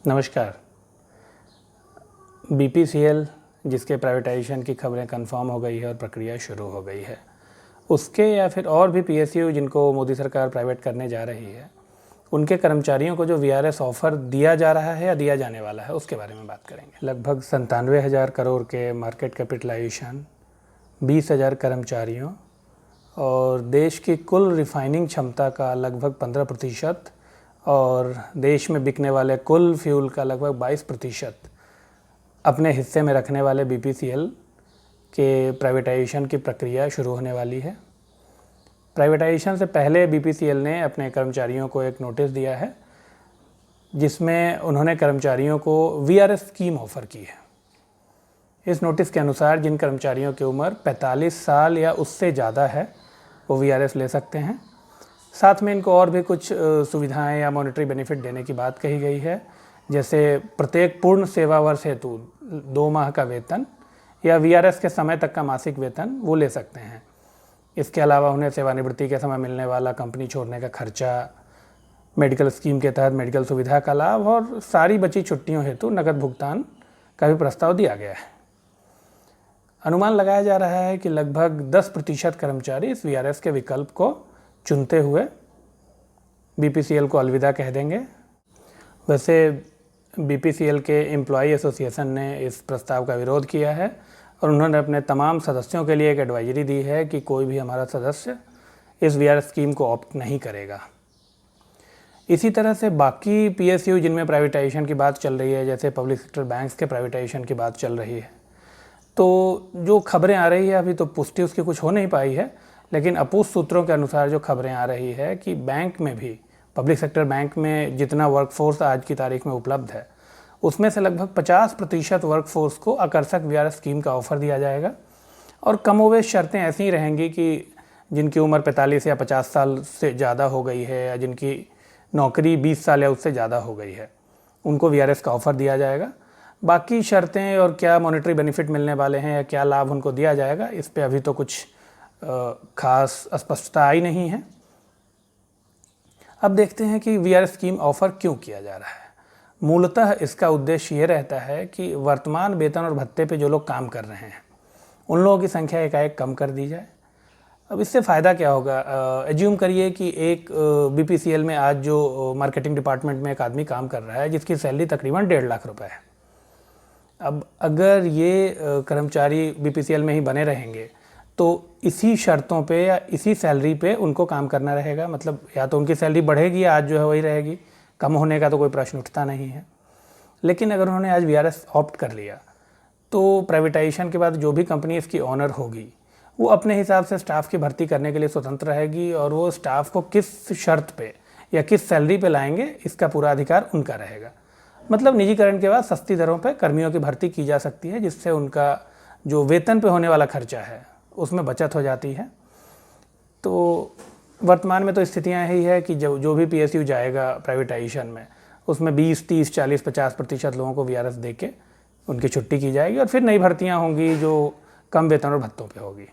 नमस्कार। बीपीसीएल जिसके प्राइवेटाइजेशन की खबरें कंफर्म हो गई है और प्रक्रिया शुरू हो गई है, उसके या फिर और भी पीएसयू जिनको मोदी सरकार प्राइवेट करने जा रही है, उनके कर्मचारियों को जो वीआरएस ऑफ़र दिया जा रहा है या दिया जाने वाला है, उसके बारे में बात करेंगे। लगभग 97,000 करोड़ के मार्केट कैपिटलाइजेशन, 20,000 कर्मचारियों और देश की कुल रिफाइनिंग क्षमता का लगभग 15% और देश में बिकने वाले कुल फ्यूल का लगभग 22% अपने हिस्से में रखने वाले बीपीसीएल के प्राइवेटाइजेशन की प्रक्रिया शुरू होने वाली है। प्राइवेटाइजेशन से पहले बीपीसीएल ने अपने कर्मचारियों को एक नोटिस दिया है जिसमें उन्होंने कर्मचारियों को वीआरएस स्कीम ऑफ़र की है। इस नोटिस के अनुसार जिन कर्मचारियों की उम्र 45 साल या उससे ज़्यादा है वो वीआरएस ले सकते हैं। साथ में इनको और भी कुछ सुविधाएं या मॉनेटरी बेनिफिट देने की बात कही गई है, जैसे प्रत्येक पूर्ण सेवा वर्ष हेतु 2 माह का वेतन या वीआरएस के समय तक का मासिक वेतन वो ले सकते हैं। इसके अलावा उन्हें सेवानिवृत्ति के समय मिलने वाला कंपनी छोड़ने का खर्चा, मेडिकल स्कीम के तहत मेडिकल सुविधा का लाभ और सारी बची छुट्टियों हेतु नकद भुगतान का भी प्रस्ताव दिया गया है। अनुमान लगाया जा रहा है कि लगभग 10% कर्मचारी इस वीआरएस के विकल्प को चुनते हुए बीपीसीएल को अलविदा कह देंगे। वैसे बीपीसीएल के एम्प्लॉई एसोसिएशन ने इस प्रस्ताव का विरोध किया है और उन्होंने अपने तमाम सदस्यों के लिए एक एडवाइजरी दी है कि कोई भी हमारा सदस्य इस वीआरएस स्कीम को ऑप्ट नहीं करेगा। इसी तरह से बाकी पीएसयू जिनमें प्राइवेटाइजेशन की बात चल रही है, जैसे पब्लिक सेक्टर बैंक्स के प्राइवेटाइजेशन की बात चल रही है, तो जो खबरें आ रही है, अभी तो पुष्टि उसकी कुछ हो नहीं पाई है, लेकिन अपूर्व सूत्रों के अनुसार जो खबरें आ रही है कि बैंक में भी, पब्लिक सेक्टर बैंक में जितना वर्कफोर्स आज की तारीख में उपलब्ध है, उसमें से लगभग 50% वर्कफोर्स को आकर्षक वीआरएस स्कीम का ऑफ़र दिया जाएगा और कमोवेश शर्तें ऐसी ही रहेंगी कि जिनकी उम्र 45 या 50 साल से ज़्यादा हो गई है या जिनकी नौकरी 20 साल या उससे ज़्यादा हो गई है, उनको वीआरएस का ऑफ़र दिया जाएगा। बाकी शर्तें और क्या मॉनेटरी बेनिफिट मिलने वाले हैं या क्या लाभ उनको दिया जाएगा, इस पे अभी तो कुछ खास स्पष्टता आई नहीं है। अब देखते हैं कि वीआरएस स्कीम ऑफ़र क्यों किया जा रहा है। मूलतः इसका उद्देश्य ये रहता है कि वर्तमान वेतन और भत्ते पे जो लोग काम कर रहे हैं उन लोगों की संख्या एकाएक कम कर दी जाए। अब इससे फ़ायदा क्या होगा? एज्यूम करिए कि एक बीपीसीएल में आज जो मार्केटिंग डिपार्टमेंट में एक आदमी काम कर रहा है जिसकी सैलरी तकरीबन 1.5 लाख रुपए है। अब अगर ये कर्मचारी बीपीसीएल में ही बने रहेंगे तो इसी शर्तों पे या इसी सैलरी पे उनको काम करना रहेगा। मतलब या तो उनकी सैलरी बढ़ेगी या आज जो है वही रहेगी, कम होने का तो कोई प्रश्न उठता नहीं है। लेकिन अगर उन्होंने आज वीआरएस ऑप्ट कर लिया तो प्राइवेटाइजेशन के बाद जो भी कंपनी इसकी ऑनर होगी वो अपने हिसाब से स्टाफ की भर्ती करने के लिए स्वतंत्र रहेगी और वो स्टाफ को किस शर्त पे या किस सैलरी पे लाएंगे इसका पूरा अधिकार उनका रहेगा। मतलब निजीकरण के बाद सस्ती दरों पे कर्मियों की भर्ती की जा सकती है, जिससे उनका जो वेतन पे होने वाला खर्चा है उसमें बचत हो जाती है। तो वर्तमान में तो स्थितियाँ यही है कि जो भी पीएसयू जाएगा प्राइवेटाइजेशन में, उसमें 20, 30, 40, 50% लोगों को वीआरएस दे के उनकी छुट्टी की जाएगी और फिर नई भर्तियाँ होंगी जो कम वेतन और भत्तों पे होगी।